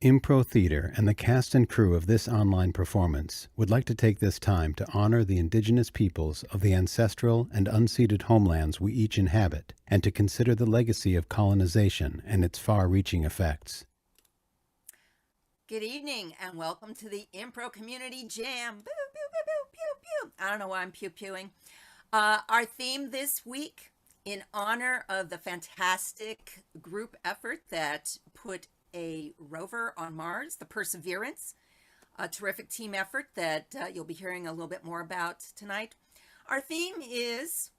Impro Theater and the cast and crew of this online performance would like to take this time to honor the indigenous peoples of the ancestral and unceded homelands we each inhabit, and to consider the legacy of colonization and its far-reaching effects. Good evening and welcome to the Impro Community Jam. Boo, boo, boo, boo, pew, pew. I don't know why I'm pew-pewing. Our theme this week, in honor of the fantastic group effort that put a rover on Mars, the Perseverance, a terrific team effort that you'll be hearing a little bit more about tonight. Our theme is,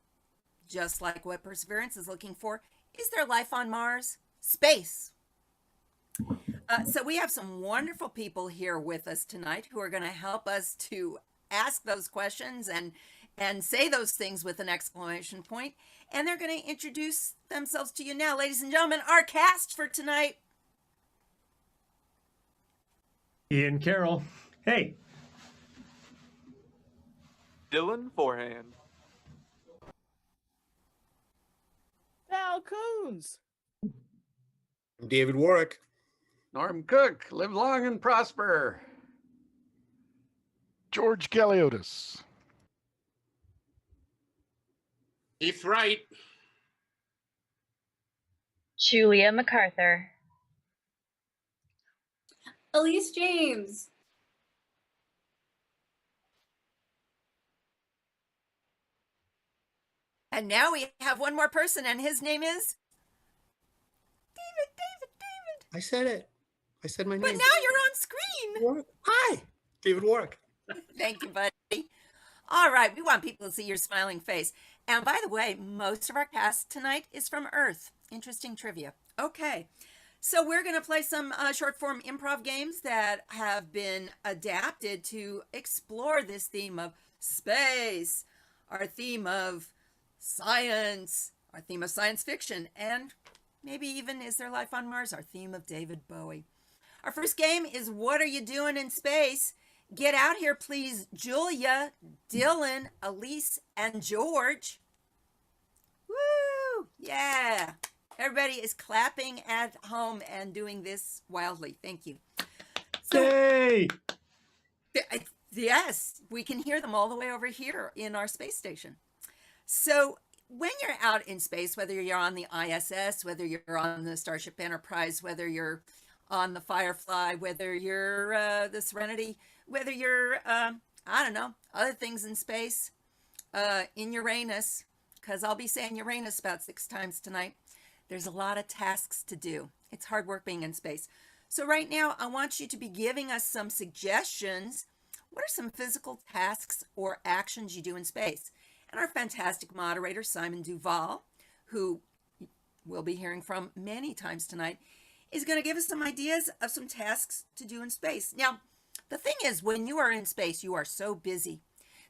just like what Perseverance is looking for, is there life on Mars? Space. So we have some wonderful people here with us tonight who are going to help us to ask those questions and say those things with an exclamation point. And they're going to introduce themselves to you now. Ladies and gentlemen, our cast for tonight. Ian Carroll. Hey. Dylan Forehand. Al Coons. David Warwick. Norm Cook, live long and prosper. George Galiotis. Heath Wright. Julia MacArthur. Elise James. And now we have one more person, and his name is David. I said it. I said my name. But now you're on screen. Warwick. Hi, David Warwick. Thank you, buddy. All right, we want people to see your smiling face. And by the way, most of our cast tonight is from Earth. Interesting trivia. Okay, so we're going to play some short form improv games that have been adapted to explore this theme of space, our theme of science, our theme of science fiction, and maybe even is there life on Mars, our theme of David Bowie. Our first game is What Are You Doing in Space? Get out here, please, Julia, Dylan, Elise, and George. Woo! Yeah. Everybody is clapping at home and doing this wildly. Thank you. So, Yay! yes, we can hear them all the way over here in our space station. So when you're out in space, whether you're on the ISS, whether you're on the Starship Enterprise, whether you're on the Firefly, whether you're the Serenity, whether you're, I don't know, other things in space, in Uranus, because I'll be saying Uranus about 6 times tonight. There's a lot of tasks to do. It's hard work being in space. So right now, I want you to be giving us some suggestions. What are some physical tasks or actions you do in space? And our fantastic moderator, Simon Duval, who we'll be hearing from many times tonight, is going to give us some ideas of some tasks to do in space. Now, the thing is, when you are in space, you are so busy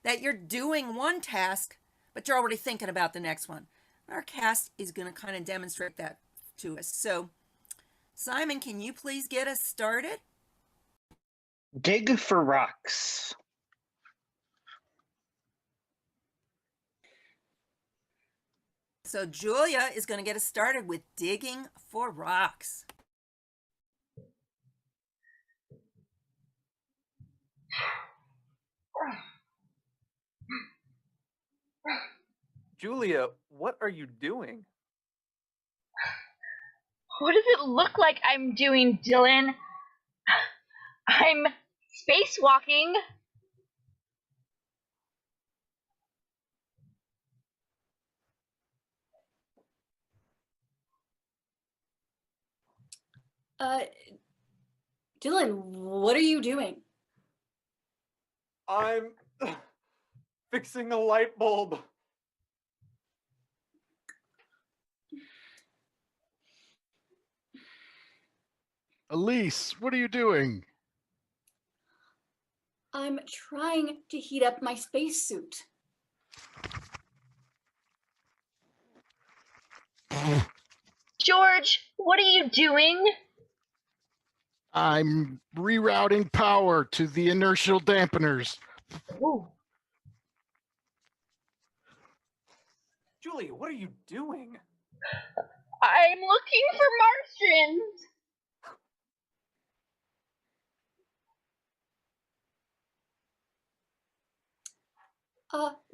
that you're doing one task, but you're already thinking about the next one. Our cast is going to kind of demonstrate that to us. So, Simon, can you please get us started? Dig for rocks. So Julia is going to get us started with digging for rocks. Julia, what are you doing? What does it look like I'm doing, Dylan? I'm spacewalking. Dylan, what are you doing? I'm fixing a light bulb. Elise, what are you doing? I'm trying to heat up my spacesuit. George, what are you doing? I'm rerouting power to the inertial dampeners. Ooh. Julia, what are you doing? I'm looking for Martians.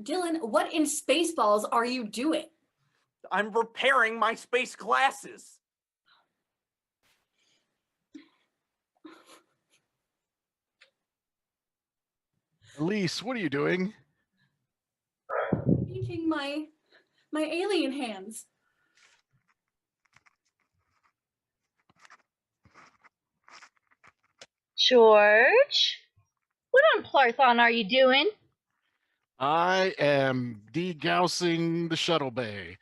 Dylan, what in Spaceballs are you doing? I'm repairing my space glasses. Elise, what are you doing? Painting my alien hands. George? What on Plarthon are you doing? I am degaussing the shuttle bay.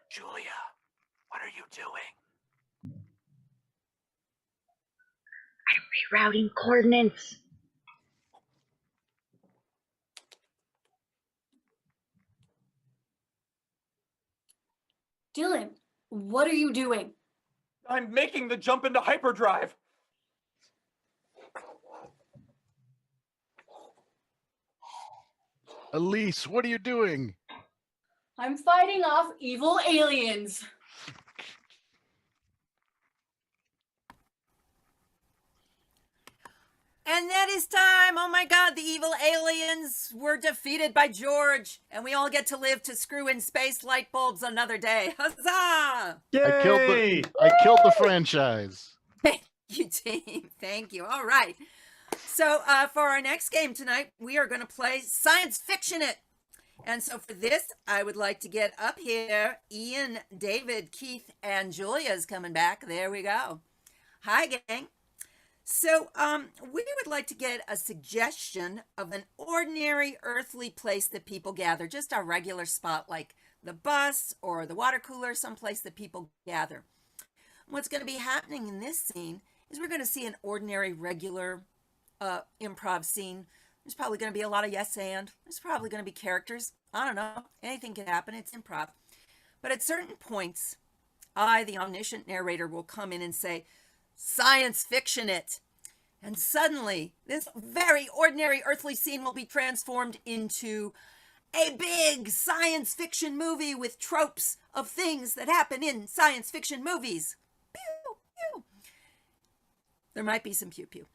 Julia, what are you doing? I'm rerouting coordinates. Dylan, what are you doing? I'm making the jump into hyperdrive. Elise, what are you doing? I'm fighting off evil aliens. And that is time. Oh my God, the evil aliens were defeated by George, and we all get to live to screw in space light bulbs another day. Huzzah! Yay! I killed the franchise. Thank you, team. Thank you. All right. So for our next game tonight, we are going to play Science Fiction It. And so for this, I would like to get up here. Ian, David, Keith, and Julia's coming back. There we go. Hi, gang. So we would like to get a suggestion of an ordinary earthly place that people gather, just a regular spot like the bus or the water cooler, someplace that people gather. What's going to be happening in this scene is we're going to see an ordinary, regular improv scene. There's probably going to be a lot of yes and. There's probably going to be characters. I don't know. Anything can happen. It's improv. But at certain points, I, the omniscient narrator, will come in and say, Science Fiction It. And suddenly, this very ordinary earthly scene will be transformed into a big science fiction movie with tropes of things that happen in science fiction movies. Pew, pew. There might be some pew pew.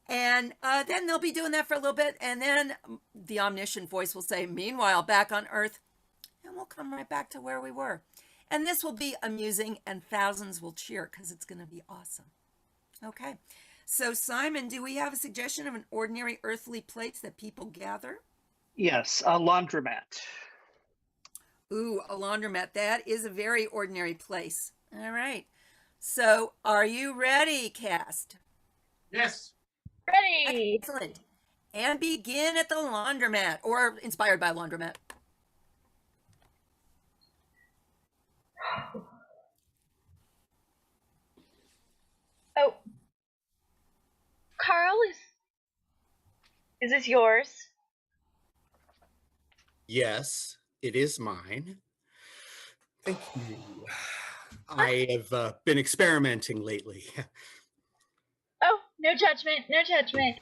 And then they'll be doing that for a little bit. And then the omniscient voice will say, meanwhile, back on Earth. And we'll come right back to where we were. And this will be amusing and thousands will cheer because it's going to be awesome. Okay. So, Simon, do we have a suggestion of an ordinary earthly place that people gather? Yes, a laundromat. Ooh, a laundromat. That is a very ordinary place. All right. So, are you ready, cast? Yes. Ready! Excellent. And begin at the laundromat, or inspired by a laundromat. Oh. Carl, is this yours? Yes, it is mine. Thank you. I have been experimenting lately. Oh, no judgment, no judgment.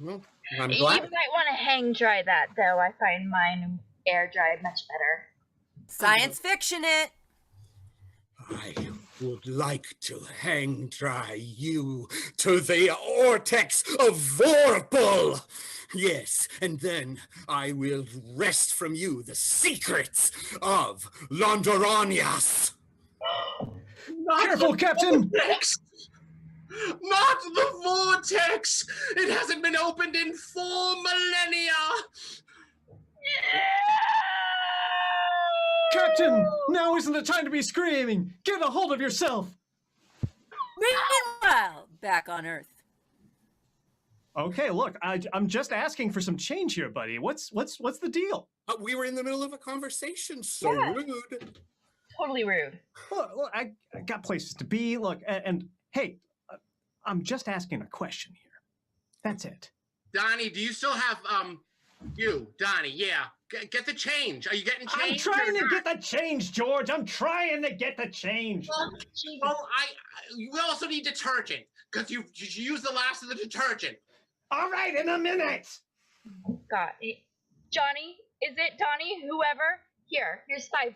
Well, I'm You glad. might want to hang dry that, though. I find mine air dried much better. Science Fiction It. I would like to hang dry you to the vortex of Vorpal. Yes, and then I will wrest from you the secrets of Londoranias. Careful, Captain! Vortex! Not the vortex! It hasn't been opened in 4 millennia! Captain, now isn't the time to be screaming. Get a hold of yourself. Meanwhile, back on Earth. Okay, look, I'm just asking for some change here, buddy. What's the deal? We were in the middle of a conversation. So Yeah. rude. Totally rude. Look, I got places to be. Look, and hey, I'm just asking a question here. That's it. Donnie, do you still have you, Donnie? Yeah, get the change. Are you getting I'm change? trying to get the change, George. I'm trying to get the change. Well, you also need detergent because you used the last of the detergent. All right, in a minute. God. Johnny, is it Donnie? Whoever? Here's $5.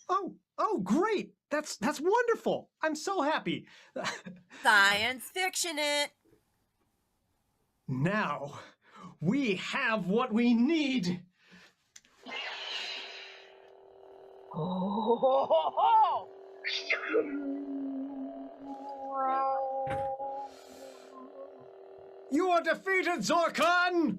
Oh, Oh, great! That's wonderful. I'm so happy. Science fiction it. Now, we have what we need. Oh. You are defeated, Zorkon!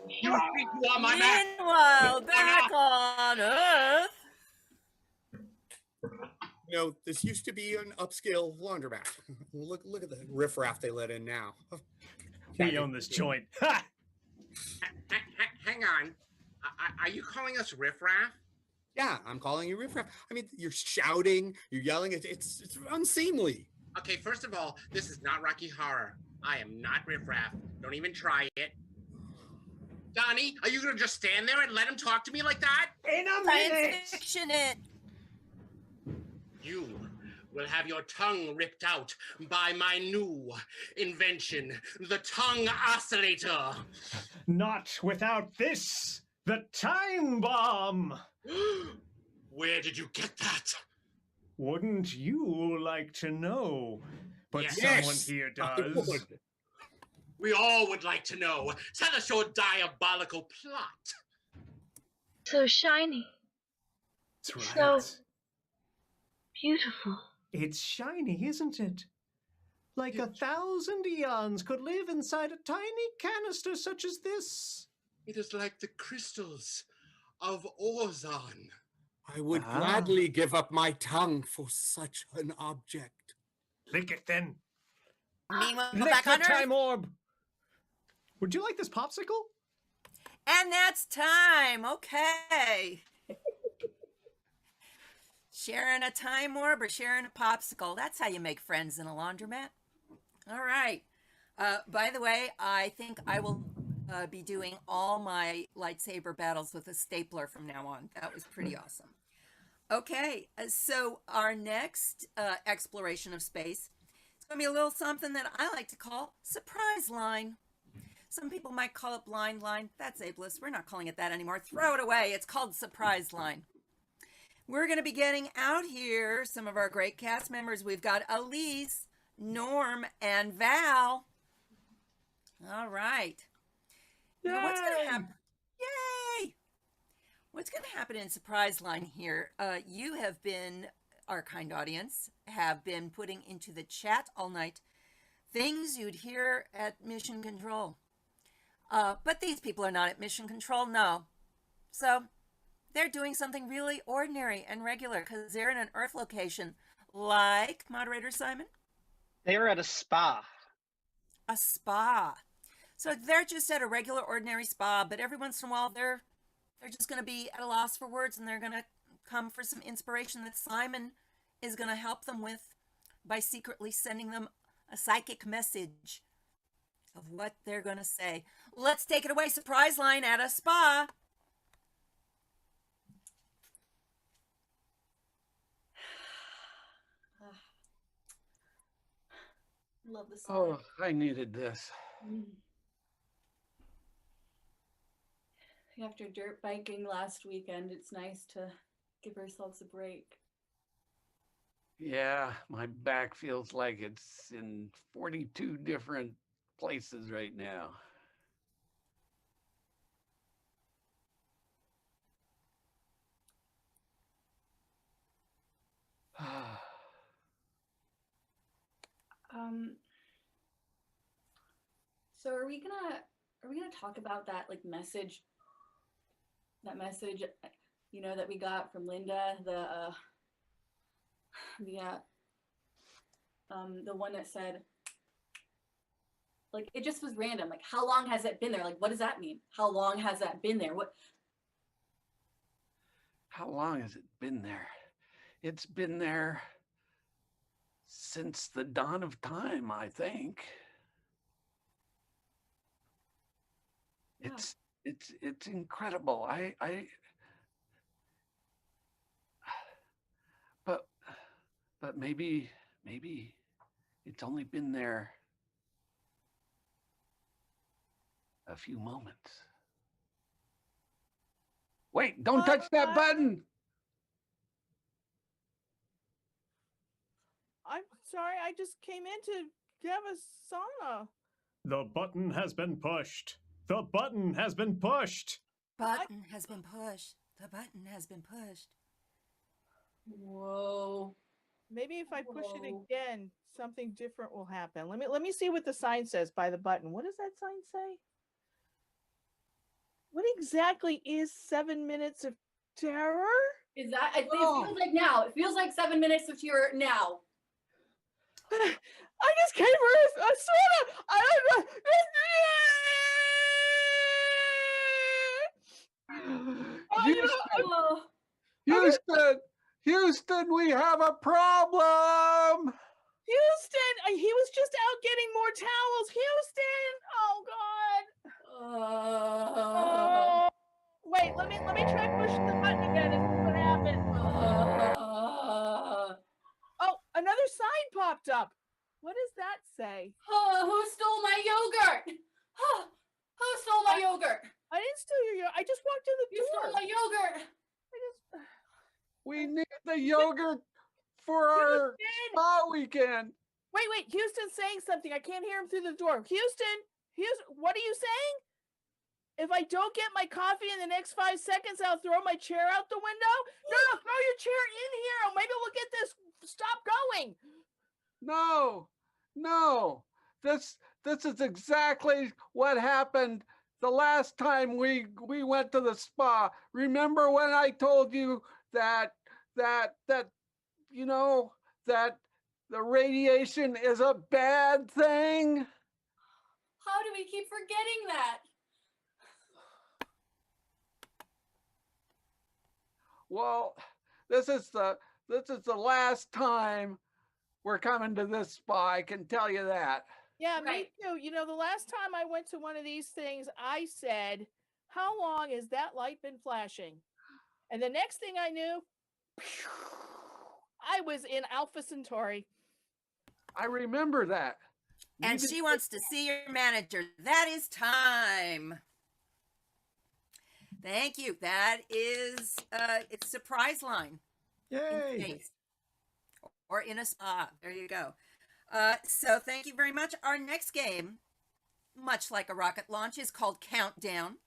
You think you are my man? Meanwhile, back on Earth. You know, this used to be an upscale laundromat. Look at the riffraff they let in now. We own this joint. Ha! Hang on. Are you calling us riffraff? Yeah, I'm calling you riffraff. I mean, you're shouting, you're yelling. It's unseemly. Okay, first of all, this is not Rocky Horror. I am not riffraff. Don't even try it. Donnie, are you gonna just stand there and let him talk to me like that? In a Science minute! fiction it. You will have your tongue ripped out by my new invention, the tongue oscillator. Not without this, the time bomb! Where did you get that? Wouldn't you like to know? But Yes. someone here I does. would. We all would like to know. Tell us your diabolical plot. So shiny. That's So right. beautiful. It's shiny, isn't it? Like 1,000 eons could live inside a tiny canister such as this. It is like the crystals of Orzon. I would gladly give up my tongue for such an object. Lick it then. Meanwhile, Lick back the on Earth. time orb. Would you like this popsicle? And that's time. Okay. Sharing a time orb or sharing a popsicle. That's how you make friends in a laundromat. All right. By the way, I think I will be doing all my lightsaber battles with a stapler from now on. That was pretty awesome. Okay, so our next exploration of space is going to be a little something that I like to call surprise line. Some people might call it blind line. That's ableist. We're not calling it that anymore. Throw it away. It's called surprise line. We're going to be getting out here some of our great cast members. We've got Elise, Norm, and Val. All right. Now, what's going to happen? Yay! What's going to happen in surprise line here? You have been, our kind audience, have been putting into the chat all night things you'd hear at Mission Control. But these people are not at Mission Control, no. So they're doing something really ordinary and regular because they're in an Earth location like Moderator Simon. They're at a spa. A spa. So they're just at a regular ordinary spa, but every once in a while they're just going to be at a loss for words and they're going to come for some inspiration that Simon is going to help them with by secretly sending them a psychic message of what they're going to say. Let's take it away, surprise line at a spa. Love the song. Oh, I needed this. After dirt biking last weekend, it's nice to give ourselves a break. Yeah, my back feels like it's in 42 different places right now. So are we gonna talk about that message? That message, that we got from Linda, the one that said, it just was random. How long has it been there? What does that mean? How long has that been there? What? How long has it been there? It's been there since the dawn of time, I think. Yeah. It's incredible. But maybe it's only been there a few moments. Wait, don't touch that button. I'm sorry, I just came in to have a sauna. The button has been pushed. The button has been pushed. Button has been pushed. The button has been pushed. Whoa. Maybe if I push it Whoa. again, something different will happen. Let me see what the sign says by the button. What does that sign say? What exactly is 7 minutes of terror? Is that? It feels like now. It feels like 7 minutes of terror now. I just came for a sauna. I don't know. Houston, we have a problem. Houston, he was just out getting more towels. Houston, oh God. Wait, let me try pushing the button again and see what happens. Oh, another sign popped up. What does that say? Who stole my yogurt? Who stole my yogurt? I didn't steal your yogurt. I just walked in the door. You stole my yogurt. We need the yogurt for our spa weekend. Wait, Houston's saying something. I can't hear him through the door. Houston, what are you saying? If I don't get my coffee in the next 5 seconds, I'll throw my chair out the window? No, throw your chair in here. Maybe we'll get this. Stop going. No. This is exactly what happened the last time we went to the spa. Remember when I told you that you know that the radiation is a bad thing? How do we keep forgetting that? Well, this is the last time we're coming to this spa, I can tell you that. Yeah, me too. You know, the last time I went to one of these things, I said, how long has that light been flashing? And the next thing I knew, I was in Alpha Centauri. I remember that. And she wants to see your manager. That is time. Thank you. That is it's surprise line. Yay. In space. Or in a spa. There you go. So thank you very much. Our next game, much like a rocket launch, is called Countdown.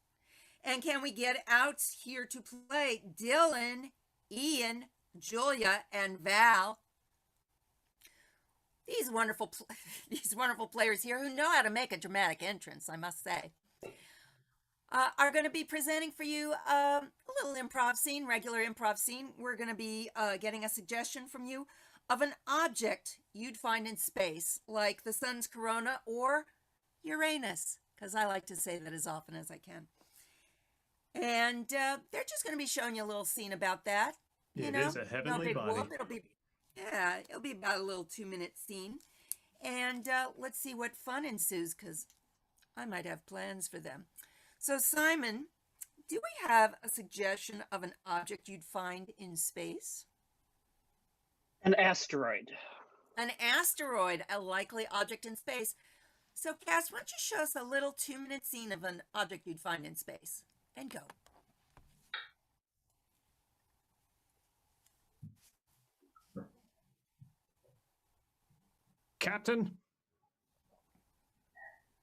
And can we get out here to play Dylan, Ian, Julia, and Val? These wonderful players here who know how to make a dramatic entrance, I must say, are going to be presenting for you a little improv scene, regular improv scene. We're going to be getting a suggestion from you of an object you'd find in space, like the sun's corona or Uranus, because I like to say that as often as I can. And they're just going to be showing you a little scene about that. It is a heavenly body. It'll be about a little 2-minute scene. And let's see what fun ensues, because I might have plans for them. So, Simon, do we have a suggestion of an object you'd find in space? An asteroid. An asteroid, a likely object in space. So, Cass, why don't you show us a little 2-minute scene of an object you'd find in space? And go. Captain,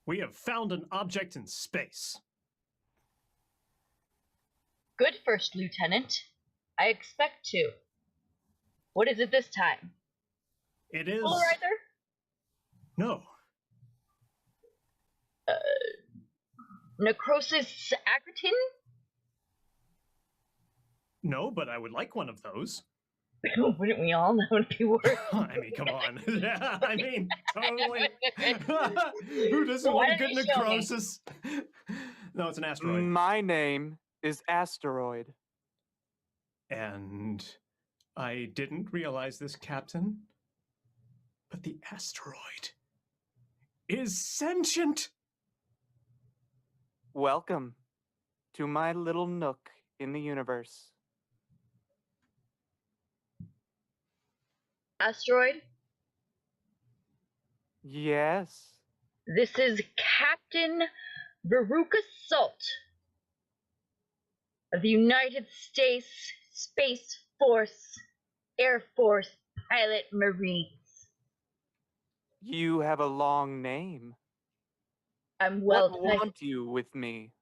we have found an object in space. Good, First Lieutenant. I expect to. What is it this time? It is... Polarizer? No. Necrosis Acrotin? No, but I would like one of those. Wouldn't we all? That would be worth. I mean, come on. Yeah, I mean, totally. Who doesn't want a good necrosis? No, it's an asteroid. My name is Asteroid. And I didn't realize this, Captain, but the asteroid is sentient. Welcome to my little nook in the universe. Asteroid? Yes. This is Captain Veruca Salt of the United States Space Force, Air Force Pilot Marines. You have a long name. I'm What well want you with me?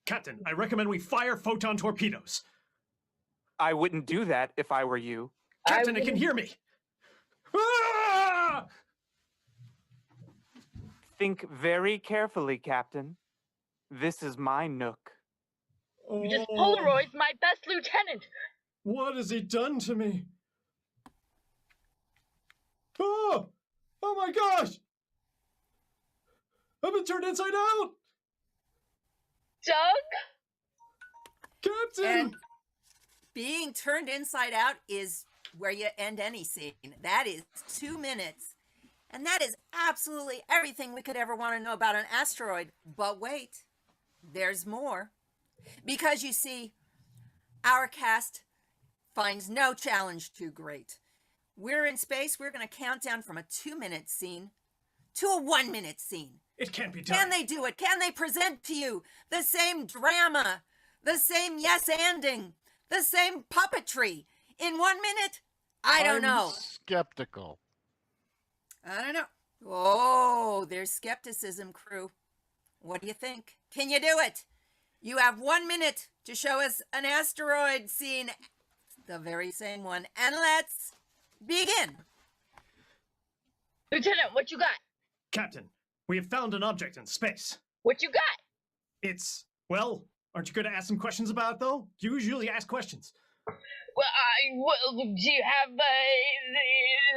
Captain, I recommend we fire photon torpedoes. I wouldn't do that if I were you. Captain, it can hear me. Ah! Think very carefully, Captain. This is my nook. You just Polaroid's my best lieutenant. What has he done to me? Oh! Oh my gosh! I've been turned inside out! Doug? Captain! And being turned inside out is where you end any scene. That is 2 minutes. And that is absolutely everything we could ever want to know about an asteroid. But wait, there's more. Because you see, our cast finds no challenge too great. We're in space. We're going to count down from a 2-minute scene to a 1-minute scene. It can't be done. Can they do it? Can they present to you the same drama, the same yes-anding, the same puppetry in 1 minute? I don't know. Skeptical. I don't know. Oh, there's skepticism, crew. What do you think? Can you do it? You have 1 minute to show us an asteroid scene, the very same one. And let's begin. Lieutenant, what you got? Captain, we have found an object in space. What you got? It's, well, aren't you going to ask some questions about it, though? You usually ask questions. Well, do you have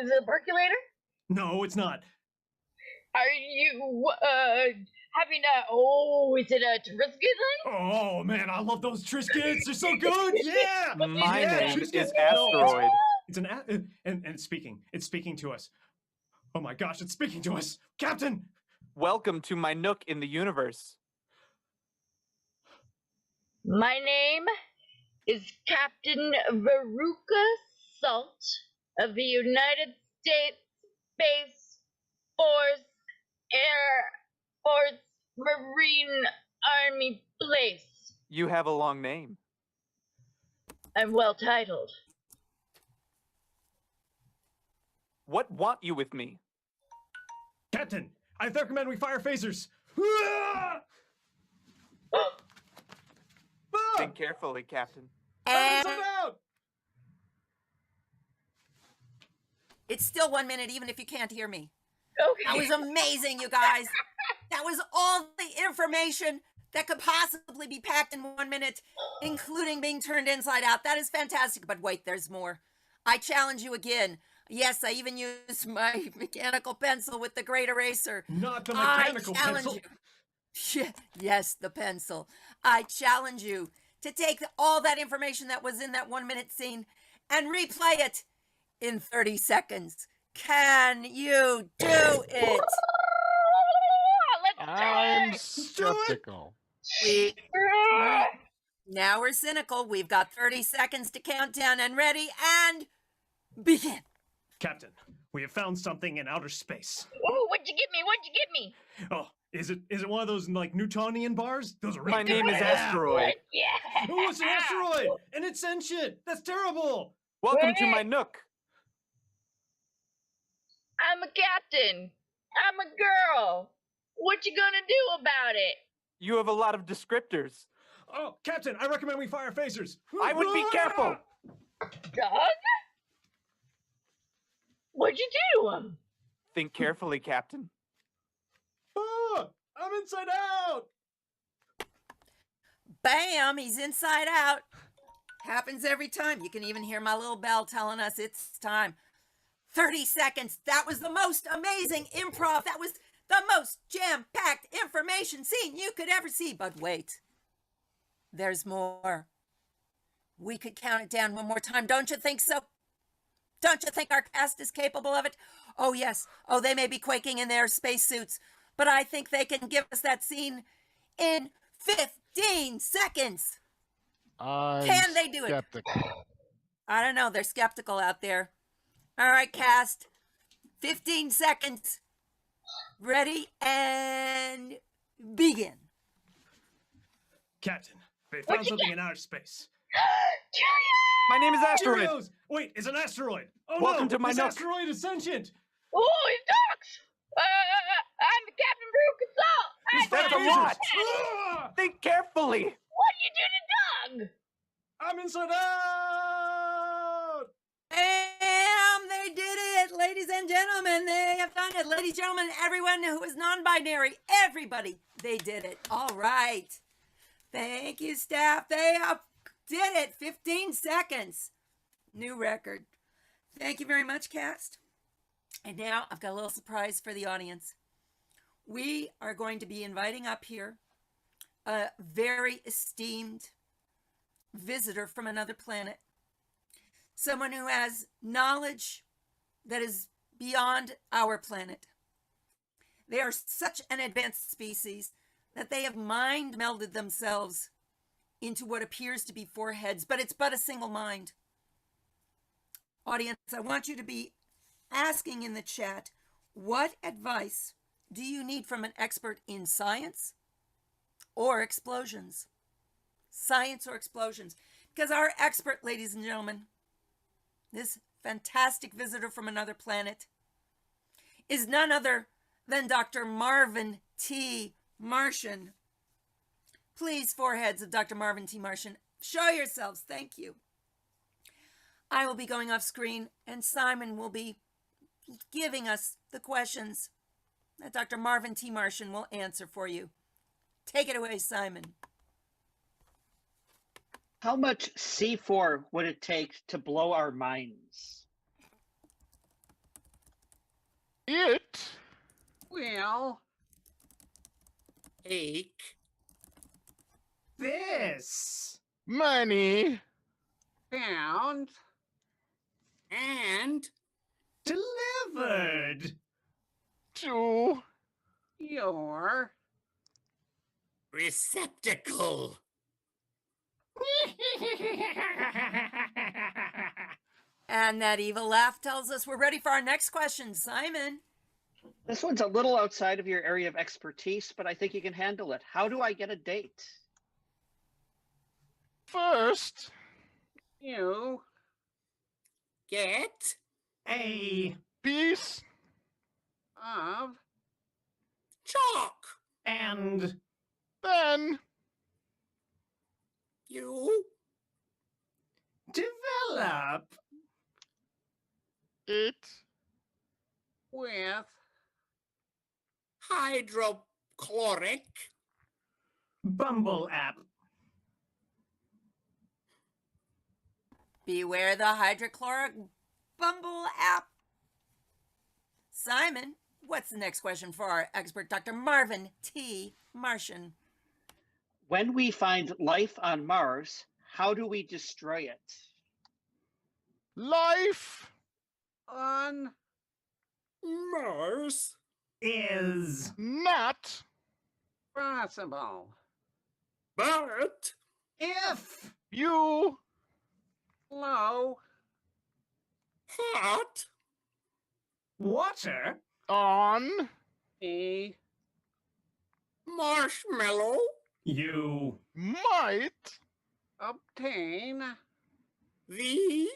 the percolator? No, it's not. Are you having is it a Triscuit thing? Oh, man, I love those Triscuits. They're so good. Yeah. My yeah, name Triscuits. is Asteroid. It's an and it's speaking. It's speaking to us. Oh my gosh, it's speaking to us. Captain. Welcome to my nook in the universe. My name is Captain Veruca Salt of the United States Space Force Air Force Marine Army Place. You have a long name. I'm well titled. What want you with me? Captain, I recommend we fire phasers. Think carefully, Captain. And it's still 1 minute, even if you can't hear me. Okay. That was amazing, you guys. That was all the information that could possibly be packed in 1 minute, including being turned inside out. That is fantastic. But wait, there's more. I challenge you again. Yes, I even used my mechanical pencil with the great eraser. Not the mechanical pencil. Yes, the pencil. I challenge you to take all that information that was in that 1 minute scene and replay it in 30 seconds. Can you do it? I'm skeptical. Now we're cynical. We've got 30 seconds to count down and ready and begin. Captain, we have found something in outer space. Ooh, what'd you get me? What'd you get me? Oh, is it one of those like Newtonian bars? Those are really My name is Asteroid. Yeah. Oh, it's an asteroid, and it's sentient. That's terrible. Welcome to my nook. I'm a captain. I'm a girl. What you gonna do about it? You have a lot of descriptors. Oh, Captain, I recommend we fire phasers. I would be careful. Doug? What'd you do to him? Think carefully, Captain. Oh, I'm inside out. Bam, he's inside out. Happens every time. You can even hear my little bell telling us it's time. 30 seconds. That was the most amazing improv. That was the most jam-packed information scene you could ever see. But wait, there's more. We could count it down one more time. Don't you think so? Don't you think our cast is capable of it? Oh, yes. Oh, they may be quaking in their spacesuits, but I think they can give us that scene in 15 seconds. Can they do it? I don't know. They're skeptical out there. All right, cast. 15 seconds. Ready and begin. Captain, they What'd found you something get? in outer space. Cheerios! My name is Asteroid. Cheerios! Wait, it's an asteroid. Oh Welcome no, to my this nook. asteroid is sentient. Oh, it talks! I'm Captain Brew Consult! That's a Visions. lot. Ah! Think carefully. What do you do to Doug? I'm inside out. And they did it, ladies and gentlemen. They have done it. Ladies, gentlemen, everyone who is non-binary, everybody, they did it. All right. Thank you, staff. They did it. 15 seconds. New record. Thank you very much, cast. And now I've got a little surprise for the audience. We are going to be inviting up here a very esteemed visitor from another planet. Someone who has knowledge that is beyond our planet. They are such an advanced species that they have mind melded themselves into what appears to be four heads, but it's but a single mind. Audience, I want you to be asking in the chat, what advice do you need from an expert in science or explosions? Science or explosions? Because our expert, ladies and gentlemen, this fantastic visitor from another planet, is none other than Dr. Marvin T. Martian. Please, foreheads of Dr. Marvin T. Martian, show yourselves. Thank you. I will be going off screen, and Simon will be giving us the questions that Dr. Marvin T. Martian will answer for you. Take it away, Simon. How much C4 would it take to blow our minds? It Well, Take This. money found and Delivered. to your receptacle. And that evil laugh tells us we're ready for our next question. Simon. This one's a little outside of your area of expertise, but I think you can handle it. How do I get a date? first you Get A piece of chalk. and then You develop it with hydrochloric Bumble app. Beware the hydrochloric bumble app. Simon, what's the next question for our expert, Dr. Marvin T. Martian? When we find life on Mars, how do we destroy it? life on Mars Is not possible. but if you Low hot water on a marshmallow you might obtain the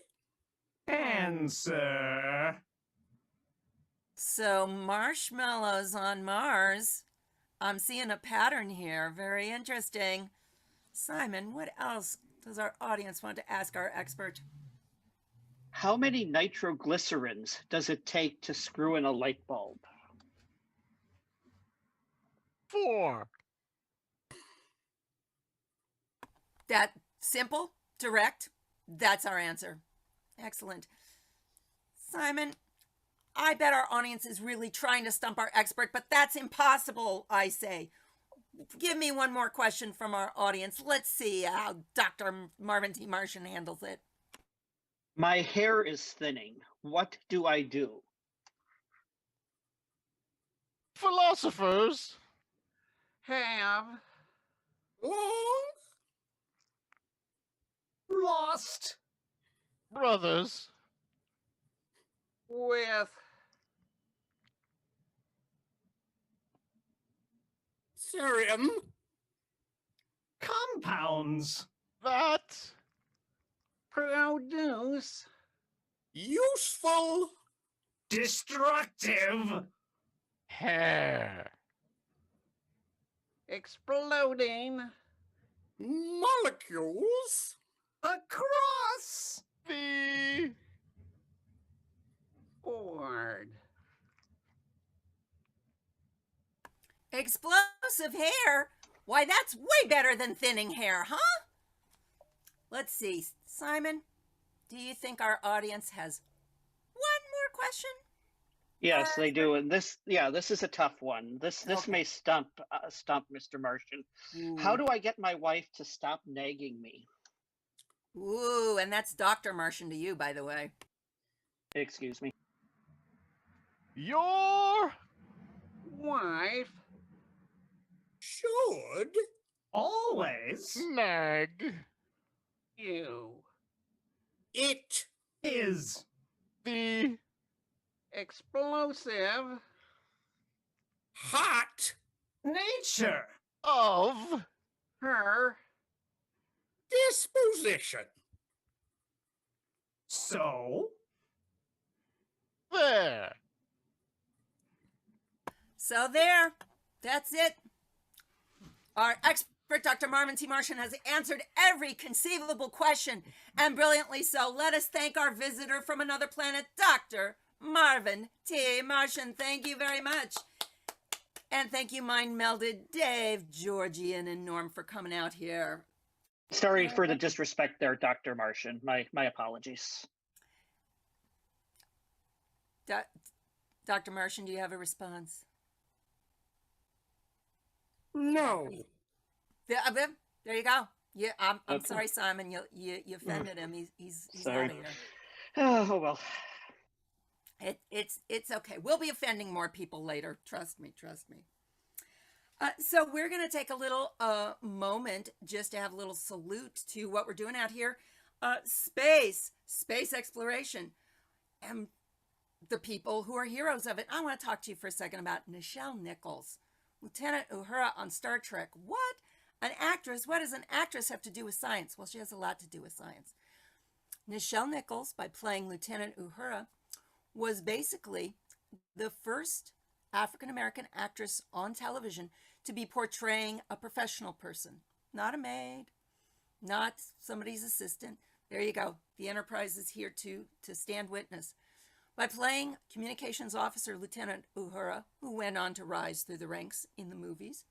answer. So, marshmallows on Mars. I'm seeing a pattern here. Very interesting. Simon, what else does our audience want to ask our expert? How many nitroglycerins does it take to screw in a light bulb? 4 That simple, direct. That's our answer. Excellent. Simon, I bet our audience is really trying to stump our expert, but that's impossible, I say. Give me one more question from our audience. Let's see how Dr. Marvin T. Martian handles it. My hair is thinning. What do I do? philosophers have long Lost brothers with Serum. Compounds. That Produce. Useful. Destructive. hair. Exploding. Molecules. Across. The Board. Explosive hair? Why, that's way better than thinning hair, huh? Let's see. Simon, do you think our audience has one more question? Yes, they do. And this is a tough one. This Okay. may stump Mr. Martian. How do I get my wife to stop nagging me? Ooh, and that's Dr. Martian to you, by the way. Excuse me. your Wife. Should. Always. nag. You. It. Is. The Explosive. Hot. Nature. of Her. Disposition. So. there. So there, that's it. Our expert, Dr. Marvin T. Martian, has answered every conceivable question, and brilliantly so. Let us thank our visitor from another planet, Dr. Marvin T. Martian. Thank you very much. And thank you, Mind Melded Dave, Georgian, and Norm for coming out here. Sorry for the disrespect there, Dr. Martian. My apologies. Dr. Martian, do you have a response? No. There you go. Yeah, I'm Okay. sorry, Simon. You offended him. He's Sorry. out of here. Oh well. It's okay. We'll be offending more people later. Trust me. So we're going to take a little moment just to have a little salute to what we're doing out here. Space exploration, and the people who are heroes of it. I want to talk to you for a second about Nichelle Nichols, Lieutenant Uhura on Star Trek. What? An actress? What does an actress have to do with science? Well, she has a lot to do with science. Nichelle Nichols, by playing Lieutenant Uhura, was basically the first African-American actress on television to be portraying a professional person, not a maid, not somebody's assistant. There you go. The Enterprise is here to stand witness. By playing communications officer Lieutenant Uhura, who went on to rise through the ranks in the movies,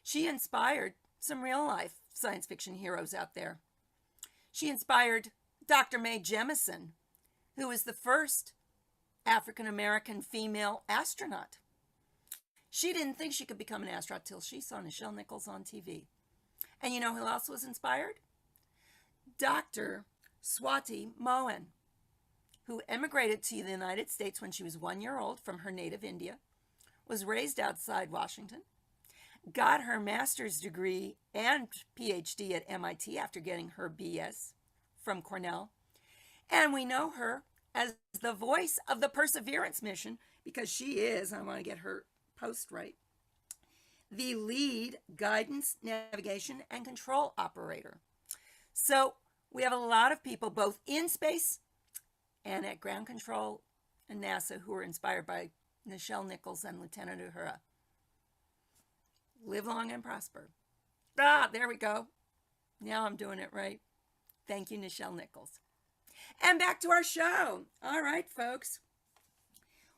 she inspired some real-life science fiction heroes out there. She inspired Dr. Mae Jemison, who was the first African-American female astronaut. She didn't think she could become an astronaut till she saw Nichelle Nichols on TV. And you know who else was inspired? Dr. Swati Mohan, who emigrated to the United States when she was 1 year old from her native India, was raised outside Washington, got her master's degree and PhD at MIT after getting her BS from Cornell. And we know her as the voice of the Perseverance mission because she is, I want to get her post right, the lead guidance, navigation, and control operator. So we have a lot of people both in space and at ground control and NASA who are inspired by Nichelle Nichols and Lieutenant Uhura. Live long and prosper. There we go. Now I'm doing it right. Thank you, Nichelle Nichols. And back to our show. All right, folks.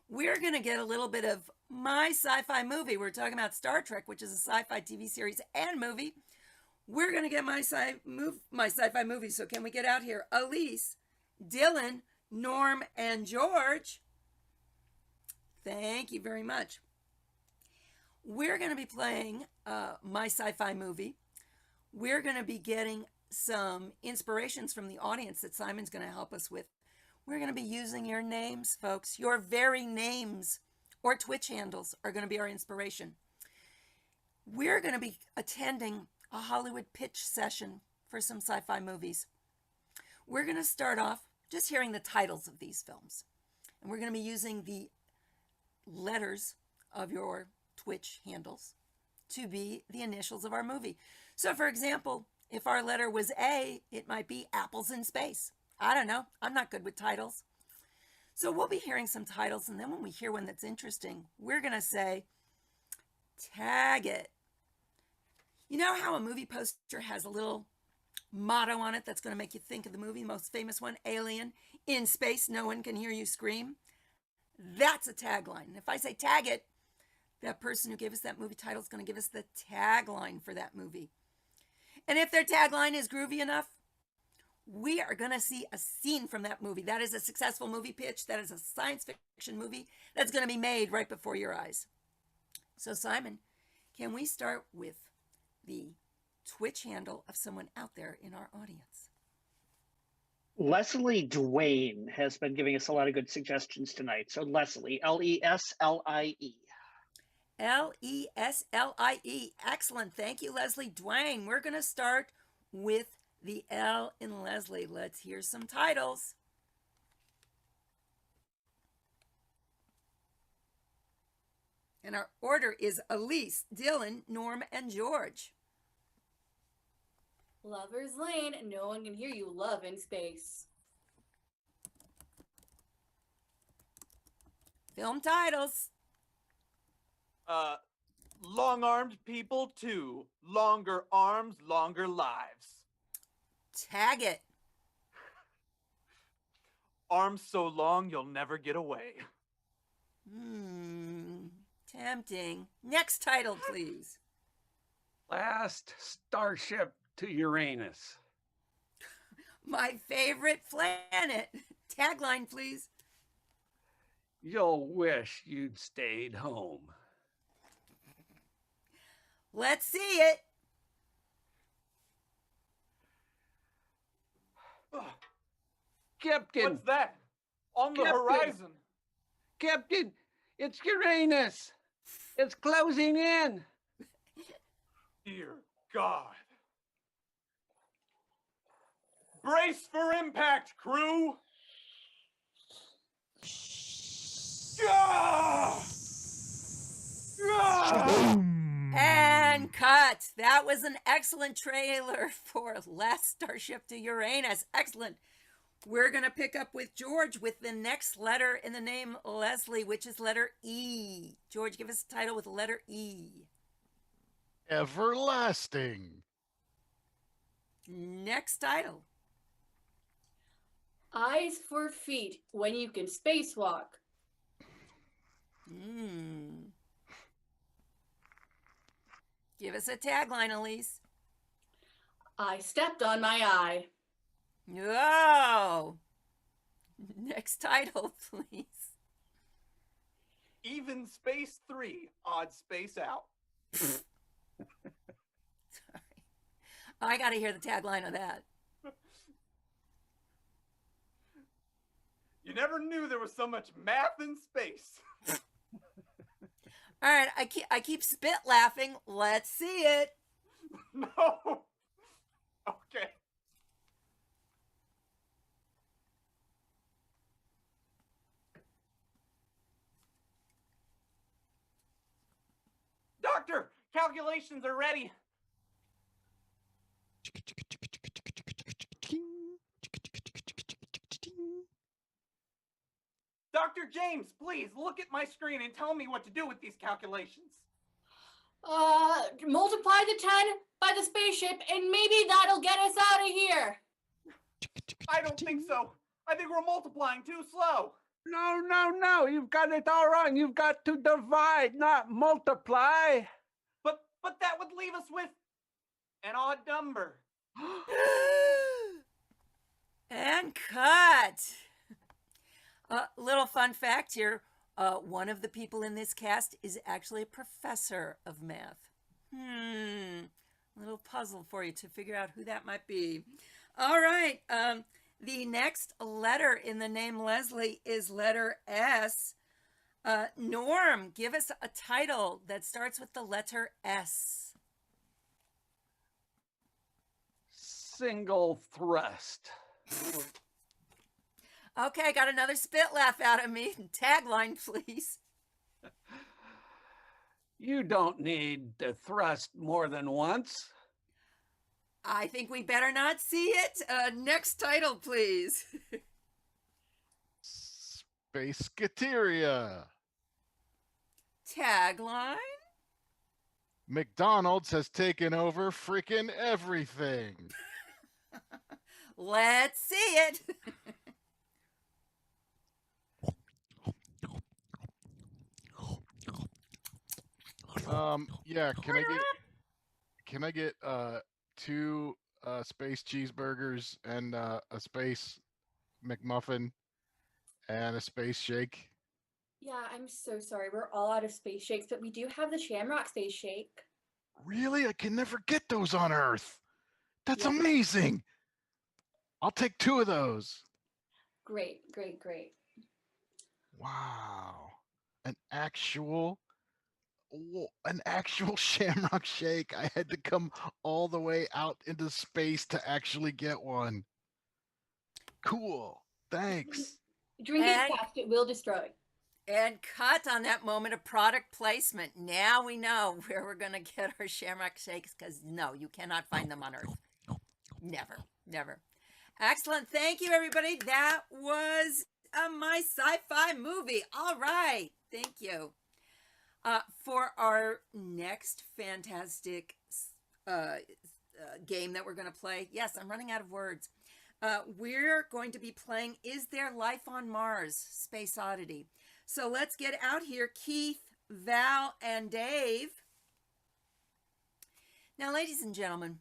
We're going to get a little bit of my sci-fi movie. We're talking about Star Trek, which is a sci-fi TV series and movie. We're going to get my sci-fi movie. So can we get out here? Elise, Dylan, Norm, and George. Thank you very much. We're going to be playing my sci-fi movie. We're going to be getting some inspirations from the audience that Simon's going to help us with. We're going to be using your names, folks. Your very names or Twitch handles are going to be our inspiration. We're going to be attending a Hollywood pitch session for some sci-fi movies. We're going to start off just hearing the titles of these films. And we're going to be using the letters of your Twitch handles to be the initials of our movie. So, for example, if our letter was A, it might be Apples in Space. I don't know. I'm not good with titles. So we'll be hearing some titles, and then when we hear one that's interesting, we're going to say, tag it. You know how a movie poster has a little motto on it that's going to make you think of the movie, most famous one, Alien, in space, no one can hear you scream? That's a tagline. And if I say tag it, that person who gave us that movie title is going to give us the tagline for that movie. And if their tagline is groovy enough, we are going to see a scene from that movie. That is a successful movie pitch. That is a science fiction movie that's going to be made right before your eyes. So, Simon, can we start with the Twitch handle of someone out there in our audience? Leslie Dwayne has been giving us a lot of good suggestions tonight. So Leslie, Leslie. Leslie. Excellent. Thank you, Leslie Dwayne. We're going to start with the L in Leslie. Let's hear some titles. And our order is Elise, Dylan, Norm, and George. Lover's Lane, no one can hear you. Love in Space. Film titles. Long-Armed People 2. Longer Arms, Longer Lives. Tag it. Arms so long you'll never get away. Tempting. Next title, please. Last Starship to Uranus. My favorite planet. Tagline, please. You'll wish you'd stayed home. Let's see it. Captain. What's that? On the Captain. horizon. Captain, it's Uranus. It's closing in. Dear God. Brace for impact, crew. Ah! Ah! And cut. That was an excellent trailer for Last Starship to Uranus. Excellent. We're going to pick up with George with the next letter in the name Leslie, which is letter E. George, give us a title with the letter E. Everlasting. Next title. Eyes for Feet, when you can spacewalk. Give us a tagline, Elise. I stepped on my eye. Oh. Next title, please. Even Space 3, Odd Space Out. Sorry. I got to hear the tagline of that. You never knew there was so much math in space. All right, I keep spit laughing. Let's see it. No. Okay. Doctor, calculations are ready. Dr. James, please look at my screen and tell me what to do with these calculations. Multiply the 10 by the spaceship and maybe that'll get us out of here. I don't think so. I think we're multiplying too slow. No. You've got it all wrong. You've got to divide, not multiply. But that would leave us with an odd number. And cut. Little fun fact here. One of the people in this cast is actually a professor of math. Little puzzle for you to figure out who that might be. All right. The next letter in the name Leslie is letter S. Norm, give us a title that starts with the letter S. Single thrust. Okay, got another spit laugh out of me. Tagline, please. You don't need to thrust more than once. I think we better not see it. Next title, please. Spacecateria. Tagline. McDonald's has taken over freaking everything. Let's see it. Yeah, can I get 2 space cheeseburgers and a space McMuffin and a space shake? Yeah, I'm so sorry. We're all out of space shakes, but we do have the Shamrock Space Shake. Really? I can never get those on Earth. That's Yeah. amazing. I'll take 2 of those. Great, great, great. Wow. An actual Shamrock Shake. I had to come all the way out into space to actually get one. Cool. Thanks. Drink it fast, it will destroy. And cut on that moment of product placement. Now we know where we're going to get our Shamrock Shakes, because no, you cannot find them on Earth. Never, never. Excellent. Thank you, everybody. That was my sci-fi movie. All right. Thank you. For our next fantastic game that we're going to play, yes, I'm running out of words. We're going to be playing Is There Life on Mars? Space Oddity. So let's get out here. Keith, Val, and Dave. Now, ladies and gentlemen,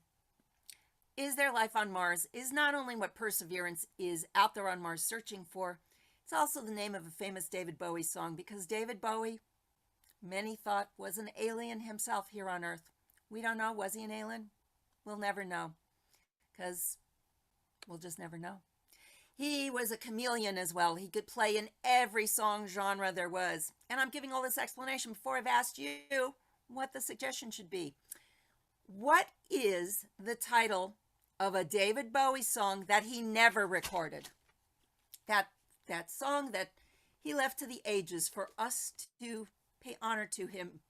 Is There Life on Mars is not only what Perseverance is out there on Mars searching for, it's also the name of a famous David Bowie song, because David Bowie, many thought, was an alien himself here on Earth. We don't know. Was he an alien? We'll never know, because we'll just never know. He was a chameleon as well. He could play in every song genre there was. And I'm giving all this explanation before I've asked you what the suggestion should be. What is the title of a David Bowie song that he never recorded? That song that he left to the ages for us to pay honor to him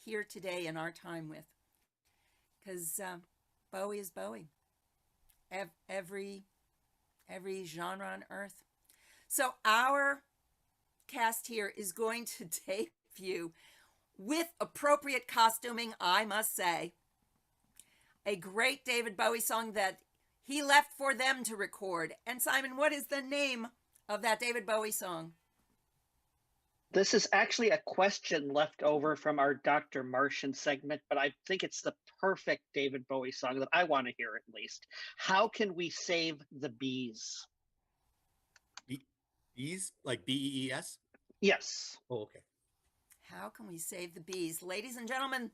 here today in our time with. Because Bowie is Bowie. Every genre on Earth. So our cast here is going to debut, with appropriate costuming, I must say, a great David Bowie song that he left for them to record. And Simon, what is the name of that David Bowie song? This is actually a question left over from our Dr. Martian segment, but I think it's the perfect David Bowie song that I want to hear at least. How can we save the bees? Bees? Like B-E-E-S? Yes. Oh, okay. How can we save the bees? Ladies and gentlemen,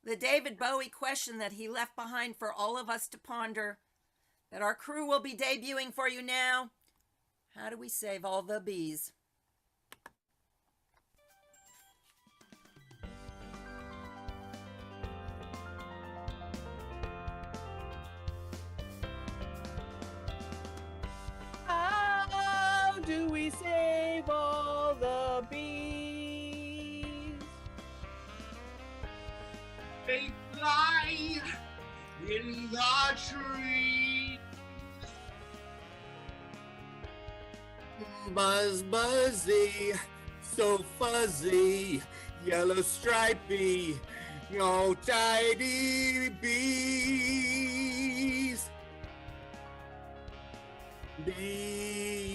the David Bowie question that he left behind for all of us to ponder, that our crew will be debuting for you now. How do we save all the bees? How do we save all the bees? They fly in the trees. Buzz buzzy, so fuzzy, yellow stripey, no tidy bees. Bees.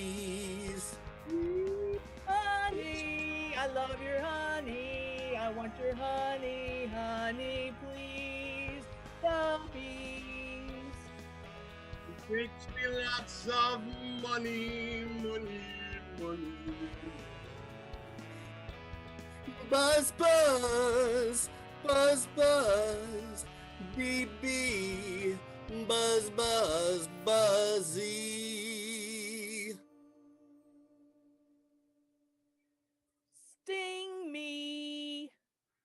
Honey, I love your honey. I want your honey, honey, please. The bees. It makes me lots of money, money, money. Buzz buzz, buzz buzz, bee bee, buzz buzz, buzzy. Sting me,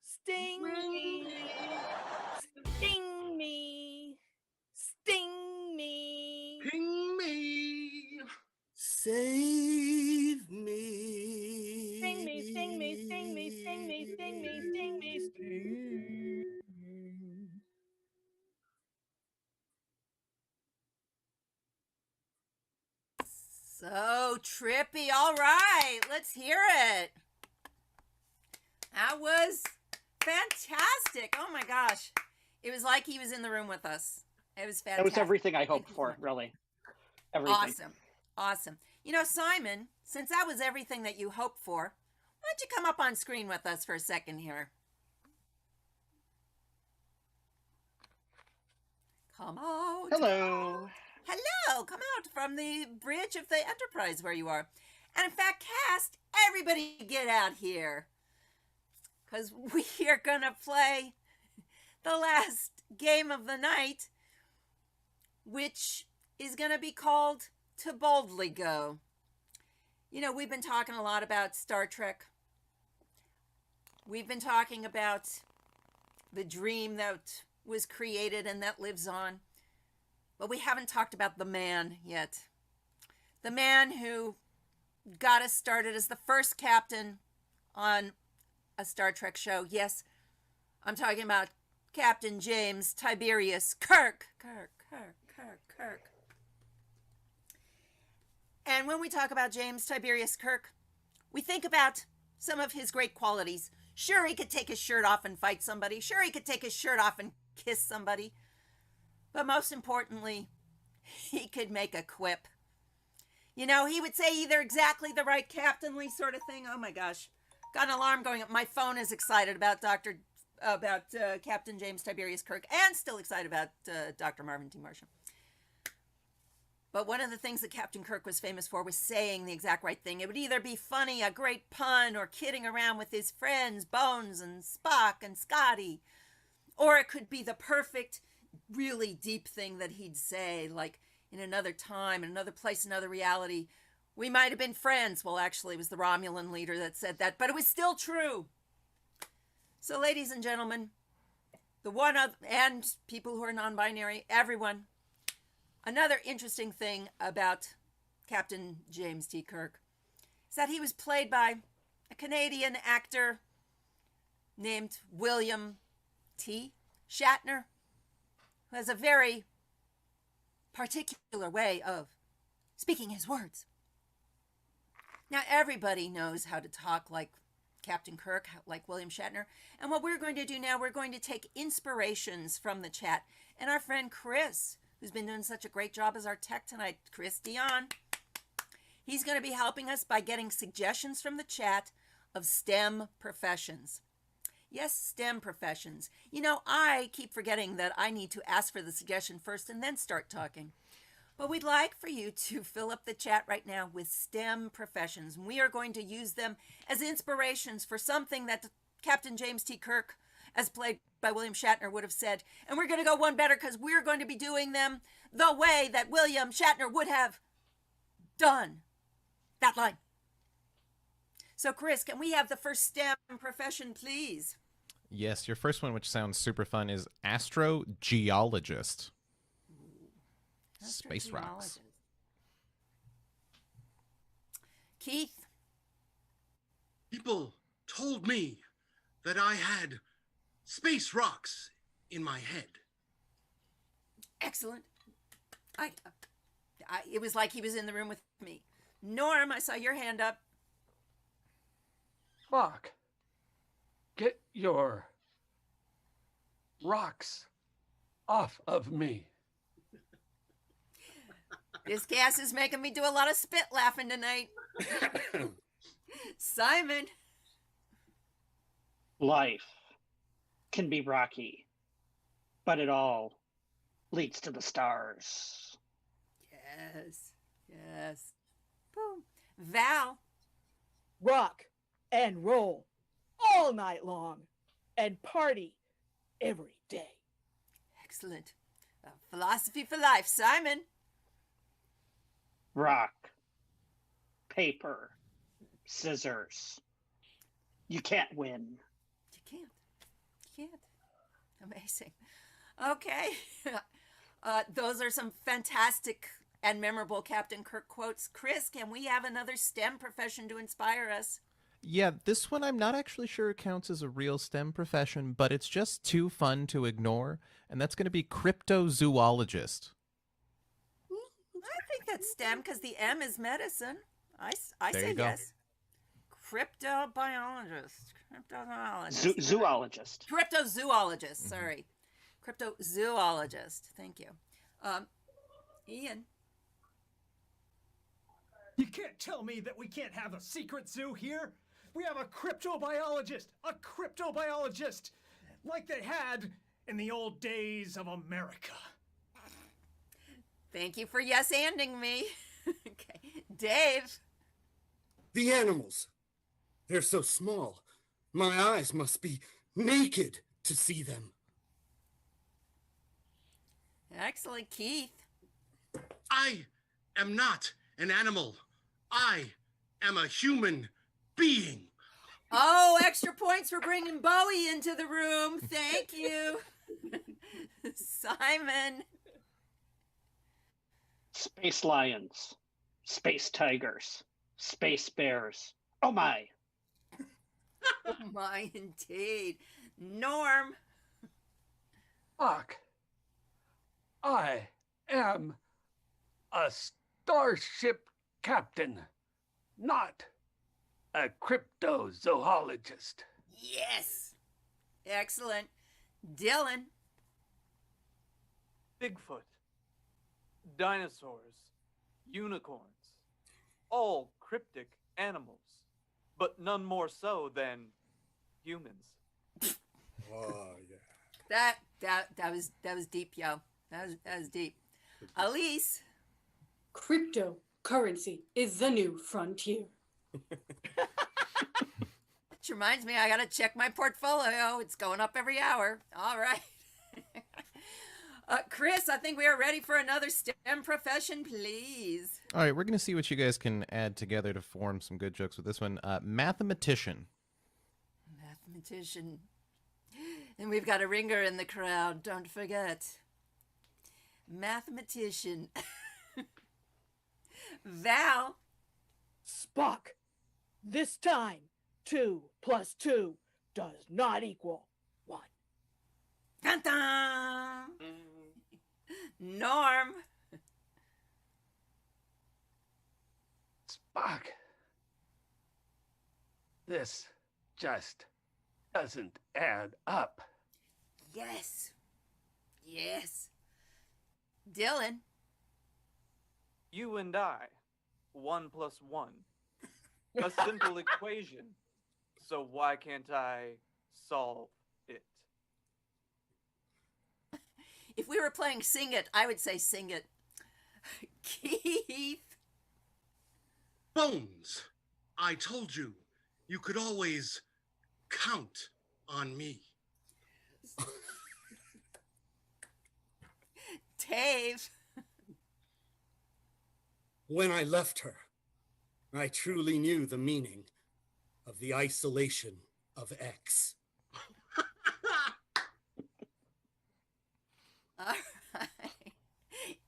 sting me, sting me, sting me. Ping me. Save me. Sting me, sting me, sting me, sting me, sting me, sting me, sting trippy. All right, let's hear it. That was fantastic. Oh my gosh. It was like he was in the room with us. It was fantastic. That was everything I hoped for, really. Everything. Awesome. You know, Simon, since that was everything that you hoped for, why don't you come up on screen with us for a second here? Come out. Hello. Hello. Come out from the bridge of the Enterprise where you are. And in fact, cast, everybody get out here. Because we are going to play the last game of the night, which is going to be called To Boldly Go. You know, we've been talking a lot about Star Trek. We've been talking about the dream that was created and that lives on. But we haven't talked about the man yet. The man who got us started as the first captain on a Star Trek show. Yes, I'm talking about Captain James Tiberius Kirk. Kirk. And when we talk about James Tiberius Kirk, we think about some of his great qualities. Sure, he could take his shirt off and fight somebody. Sure, he could take his shirt off and kiss somebody. But most importantly, he could make a quip. You know, he would say either exactly the right captainly sort of thing. Oh my gosh. Got an alarm going up. My phone is excited about Captain James Tiberius Kirk, and still excited about Dr. Marvin T. Marshall. But one of the things that Captain Kirk was famous for was saying the exact right thing. It would either be funny, a great pun, or kidding around with his friends, Bones and Spock and Scotty. Or it could be the perfect, really deep thing that he'd say, like in another time, in another place, another reality. We might have been friends. Well, actually, it was the Romulan leader that said that, but it was still true. So, ladies and gentlemen, and people who are non-binary, everyone, another interesting thing about Captain James T. Kirk is that he was played by a Canadian actor named William T. Shatner, who has a very particular way of speaking his words. Now, everybody knows how to talk like Captain Kirk, like William Shatner. And what we're going to do now, we're going to take inspirations from the chat. And our friend Chris, who's been doing such a great job as our tech tonight, Chris Dion, he's going to be helping us by getting suggestions from the chat of STEM professions. Yes, STEM professions. You know, I keep forgetting that I need to ask for the suggestion first and then start talking. But we'd like for you to fill up the chat right now with STEM professions. We are going to use them as inspirations for something that Captain James T. Kirk, as played by William Shatner, would have said. And we're going to go one better because we're going to be doing them the way that William Shatner would have done that line. So, Chris, can we have the first STEM profession, please? Yes, your first one, which sounds super fun, is astrogeologist. Space rocks. Keith? People told me that I had space rocks in my head. Excellent. It was like he was in the room with me. Norm, I saw your hand up. Fuck. Get your rocks off of me. This gas is making me do a lot of spit laughing tonight. Simon. Life can be rocky, but it all leads to the stars. Yes. Boom. Val. Rock and roll all night long and party every day. Excellent. Philosophy for life. Simon. Rock, paper, scissors. You can't win. You can't. Amazing. Okay. Those are some fantastic and memorable Captain Kirk quotes. Chris, can we have another STEM profession to inspire us? Yeah, this one I'm not actually sure counts as a real STEM profession, but it's just too fun to ignore, and that's going to be cryptozoologist. I think that's STEM because the M is medicine. I There say you go. yes. Cryptobiologist. Cryptozoologist. Zoologist. Cryptozoologist. Sorry. Cryptozoologist. Thank you. Ian. You can't tell me that we can't have a secret zoo here. We have a cryptobiologist, like they had in the old days of America. Thank you for yes-anding me. Okay. Dave. The animals. They're so small. My eyes must be naked to see them. Excellent. Keith. I am not an animal. I am a human being. Oh, extra points for bringing Bowie into the room. Thank you. Simon. Space lions. Space tigers. Space bears. Oh my. Oh my, indeed. Norm. Fuck. I am a starship captain, not a cryptozoologist. Yes. Excellent. Dylan. Bigfoot, dinosaurs, unicorns, all cryptic animals, but none more so than humans. Oh, yeah. That was deep, yo. That was deep. Elise. Cryptocurrency is the new frontier. Which reminds me, I gotta check my portfolio. It's going up every hour. All right. Chris, I think we are ready for another STEM profession, please. All right, we're going to see what you guys can add together to form some good jokes with this one. Mathematician. Mathematician. And we've got a ringer in the crowd, don't forget. Mathematician. Val. Spock. This time, 2 + 2 does not equal 1. Dun dun! Norm. Spock. This just doesn't add up. Yes. Yes. Dylan. You and I, 1 + 1. A simple equation. So why can't I solve it? If we were playing Sing It, I would say sing it. Keith. Bones. I told you, you could always count on me. Dave. When I left her, I truly knew the meaning of the isolation of X. All right.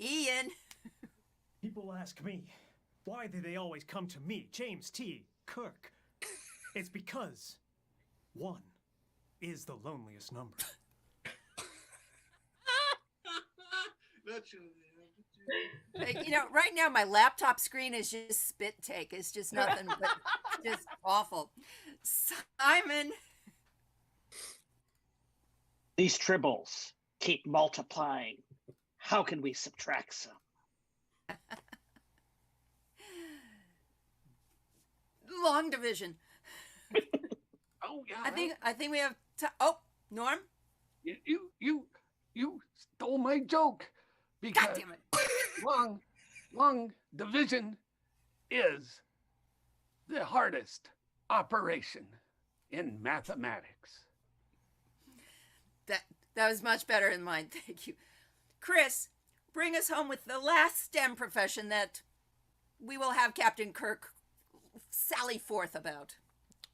Ian. People ask me, why do they always come to me, James T. Kirk? It's because 1 is the loneliest number. You know, right now my laptop screen is just spit take. It's just nothing but just awful. Simon. These tribbles keep multiplying. How can we subtract some? Long division. Oh yeah. I think we have oh, Norm. You stole my joke because God damn it. long division is the hardest operation in mathematics. That was much better than mine. Thank you. Chris, bring us home with the last STEM profession that we will have Captain Kirk sally forth about.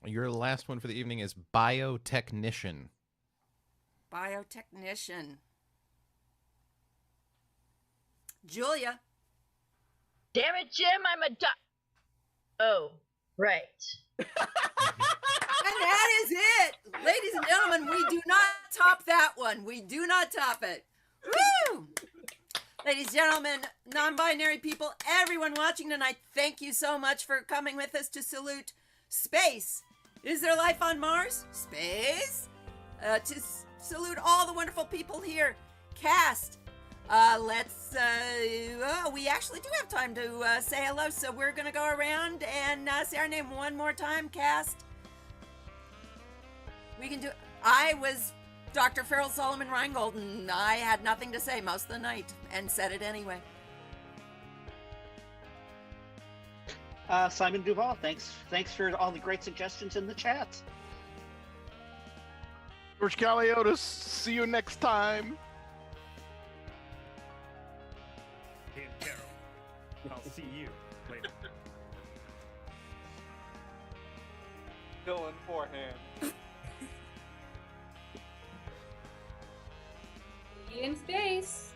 Your last one for the evening is biotechnician. Biotechnician. Julia. Damn it, Jim, I'm a Oh, right. And that is it. Ladies and gentlemen, we do not top that one. We do not top it. Woo! Ladies, gentlemen, non-binary people, everyone watching tonight, thank you so much for coming with us to salute space. Is there life on Mars? Space? Salute all the wonderful people here. Cast. We actually do have time to say hello, so we're going to go around and say our name one more time. Cast. We can do. I was Dr. Faryl Solomon Reingold, and I had nothing to say most of the night, and said it anyway. Simon Duval, thanks for all the great suggestions in the chat. George Caliotis, see you next time. Hey, Carol. I'll see you later. Dylan forehand. In space.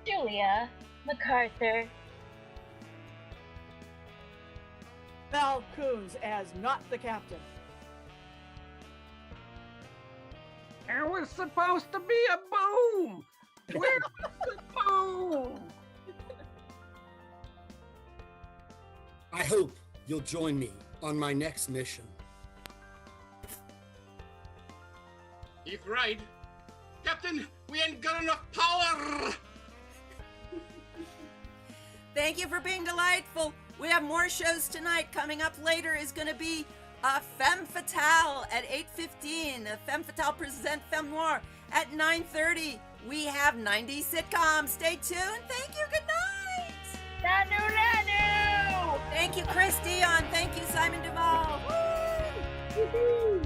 Julia MacArthur. Val Coons as not the captain. There was supposed to be a boom. Where's the boom? I hope you'll join me on my next mission. He's right. Captain, we ain't got enough power! Thank you for being delightful. We have more shows tonight. Coming up later is going to be Femme Fatale at 8:15. Femme Fatale present Femme Noire at 9:30. We have 90s sitcoms. Stay tuned. Thank you. Good night. Nanu Nanu! Thank you, Chris Dion. Thank you, Simon Duvall. Woo! Woohoo!